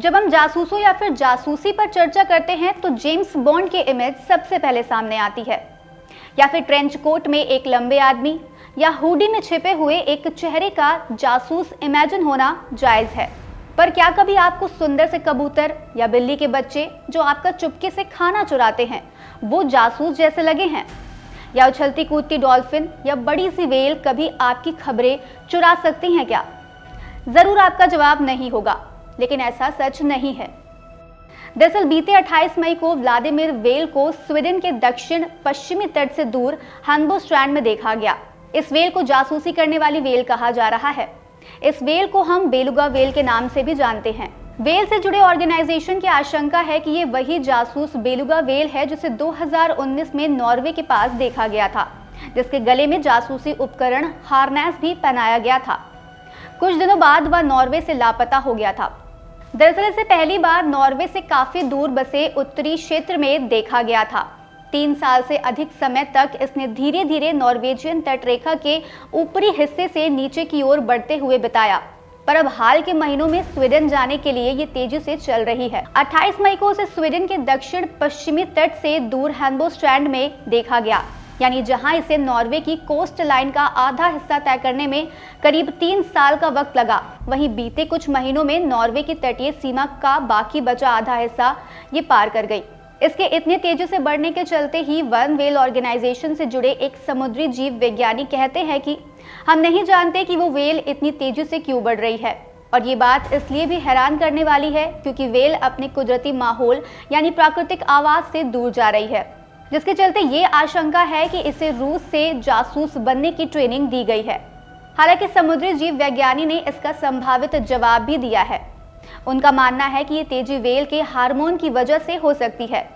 जब हम जासूसों या फिर जासूसी पर चर्चा करते हैं तो जेम्स बॉन्ड की इमेज सबसे पहले सामने आती है, या फिर ट्रेंच कोट में एक लंबे आदमी या हुडी में छिपे हुए एक चेहरे का जासूस इमेजिन होना जायज है। पर क्या कभी आपको सुंदर से कबूतर या बिल्ली के बच्चे जो आपका चुपके से खाना चुराते हैं वो जासूस जैसे लगे हैं? या उछलती कूदती डॉल्फिन या बड़ी सी व्हेल कभी आपकी खबरें चुरा सकती हैं क्या? जरूर आपका जवाब नहीं होगा, लेकिन ऐसा सच नहीं है। दरअसल बीते 28 मई को व्लादिमीर व्हेल को स्वीडन के दक्षिण पश्चिमी तट से दूर हैम्बोस्ट्रैंड में देखा गया। इस व्हेल को जासूसी करने वाली व्हेल कहा जा रहा है। इस व्हेल को हम बेलुगा व्हेल के नाम से भी जानते हैं। व्हेल से जुड़े ऑर्गेनाइजेशन की आशंका है कि ये वही जासूस बेलुगा व्हेल है जिसे 2019 में नॉर्वे के पास देखा गया था, जिसके गले में जासूसी उपकरण हार्नेस भी पहनाया गया था। कुछ दिनों बाद वह नॉर्वे से लापता हो गया था। दरअसल इसे पहली बार नॉर्वे से काफी दूर बसे उत्तरी क्षेत्र में देखा गया था। 3 साल से अधिक समय तक इसने धीरे धीरे नॉर्वेजियन तटरेखा के ऊपरी हिस्से से नीचे की ओर बढ़ते हुए बिताया, पर अब हाल के महीनों में स्वीडन जाने के लिए ये तेजी से चल रही है। 28 मई को उसे स्वीडन के दक्षिण पश्चिमी तट से दूर हैम्बोस्ट्रैंड में देखा गया, यानी जहां इसे नॉर्वे की कोस्ट लाइन का आधा हिस्सा तय करने में करीब 3 साल का वक्त लगा। वहीं बीते कुछ महीनों में नॉर्वे की तटीय सीमा का बाकी बचा आधा हिस्सा ये पार कर गई। इसके इतने तेजी से बढ़ने के चलते ही वन व्हेल ऑर्गेनाइजेशन से जुड़े एक समुद्री जीव वैज्ञानिक कहते हैं कि हम नहीं जानते कि वो व्हेल इतनी तेजी से क्यों बढ़ रही है। और ये बात इसलिए भी हैरान करने वाली है क्योंकि व्हेल अपने कुदरती माहौल यानी प्राकृतिक आवास से दूर जा रही है, जिसके चलते ये आशंका है कि इसे रूस से जासूस बनने की ट्रेनिंग दी गई है। हालांकि समुद्री जीव वैज्ञानी ने इसका संभावित जवाब भी दिया है। उनका मानना है कि ये तेजी व्हेल के हार्मोन की वजह से हो सकती है।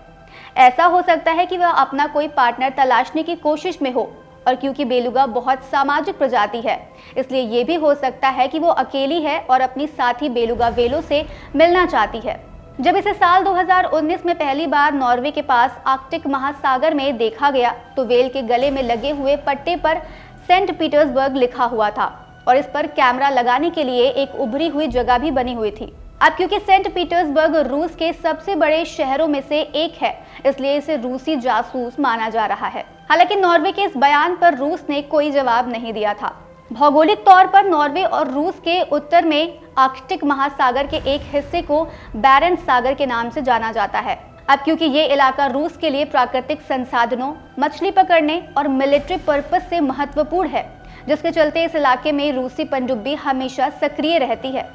ऐसा हो सकता है कि वह अपना कोई पार्टनर तलाशने की कोशिश में हो, और क्योंकि बेलुगा बहुत सामाजिक प्रजाति है, इसलिए ये भी हो सकता है कि वो अकेली है और अपनी साथी बेलुगा व्हेलों से मिलना चाहती है। जब इसे साल 2019 में पहली बार नॉर्वे के पास आर्कटिक महासागर में देखा गया तो व्हेल के गले में लगे हुए पट्टे पर सेंट पीटर्सबर्ग लिखा हुआ था और इस पर कैमरा लगाने के लिए एक उभरी हुई जगह भी बनी हुई थी। अब क्योंकि सेंट पीटर्सबर्ग रूस के सबसे बड़े शहरों में से एक है, इसलिए इसे रूसी जासूस माना जा रहा है। हालांकि नॉर्वे के इस बयान पर रूस ने कोई जवाब नहीं दिया था। भौगोलिक तौर पर नॉर्वे और रूस के उत्तर में आर्कटिक महासागर के एक हिस्से को बैरेंट्स सागर के नाम से जाना जाता है। अब क्योंकि ये इलाका रूस के लिए प्राकृतिक संसाधनों, मछली पकड़ने और मिलिट्री पर्पस से महत्वपूर्ण है, जिसके चलते इस इलाके में रूसी पनडुब्बी हमेशा सक्रिय रहती है।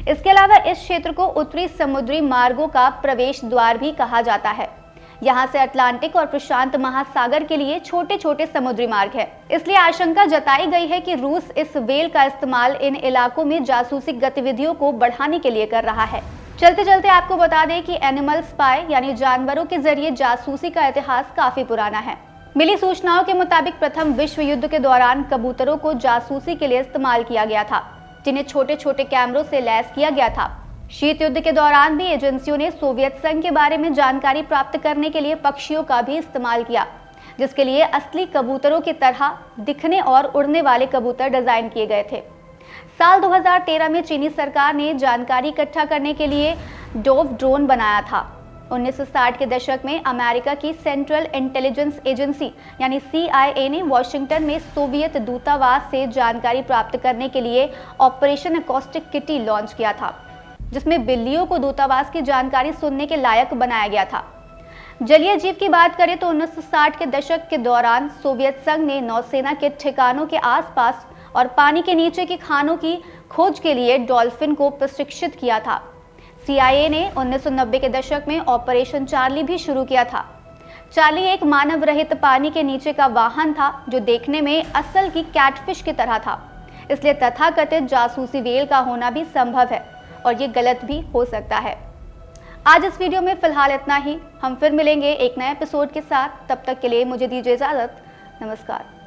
इसके अलावा इस क्षेत्र को उत्तरी समुद्री मार्गों का प्रवेश द्वार भी कहा जाता है। यहाँ से अटलांटिक और प्रशांत महासागर के लिए छोटे छोटे समुद्री मार्ग है। इसलिए आशंका जताई गई है कि रूस इस व्हेल का इस्तेमाल इन इलाकों में जासूसी गतिविधियों को बढ़ाने के लिए कर रहा है। चलते चलते आपको बता दें कि एनिमल स्पाई यानी जानवरों के जरिए जासूसी का इतिहास काफी पुराना है। मिली सूचनाओं के मुताबिक प्रथम विश्व युद्ध के दौरान कबूतरों को जासूसी के लिए इस्तेमाल किया गया था, जिन्हें छोटे छोटे कैमरों से लैस किया गया था। शीत युद्ध के दौरान भी एजेंसियों ने सोवियत संघ के बारे में जानकारी प्राप्त करने के लिए पक्षियों का भी इस्तेमाल किया, जिसके लिए असली कबूतरों की तरह दिखने और उड़ने वाले कबूतर डिजाइन किए गए थे। साल 2013 में चीनी सरकार ने जानकारी इकट्ठा करने के लिए डोव ड्रोन बनाया था। 1960 के दशक में अमेरिका की सेंट्रल इंटेलिजेंस एजेंसी यानी CIA ने वॉशिंगटन में सोवियत दूतावास से जानकारी प्राप्त करने के लिए ऑपरेशन एकॉस्टिक किटी लॉन्च किया था, जिसमें बिल्लियों को दूतावास की जानकारी सुनने के लायक बनाया गया था। जलीय जीव की बात करें तो 1960 के दशक के दौरान सोवियत संघ ने नौसेना के ठिकानों के आसपास और पानी के नीचे की खानों की खोज के लिए डॉल्फिन को प्रशिक्षित किया था। CIA ने 1990 के दशक में ऑपरेशन चार्ली भी शुरू किया था। चार्ली एक मानव रहित पानी के नीचे का वाहन था जो देखने में असल की कैटफिश की तरह था। इसलिए तथाकथित जासूसी व्हेल का होना भी संभव है और ये गलत भी हो सकता है। आज इस वीडियो में फिलहाल इतना ही। हम फिर मिलेंगे एक नए एपिसोड के साथ। तब तक के लिए मुझे दीजिए इजाजत। नमस्कार।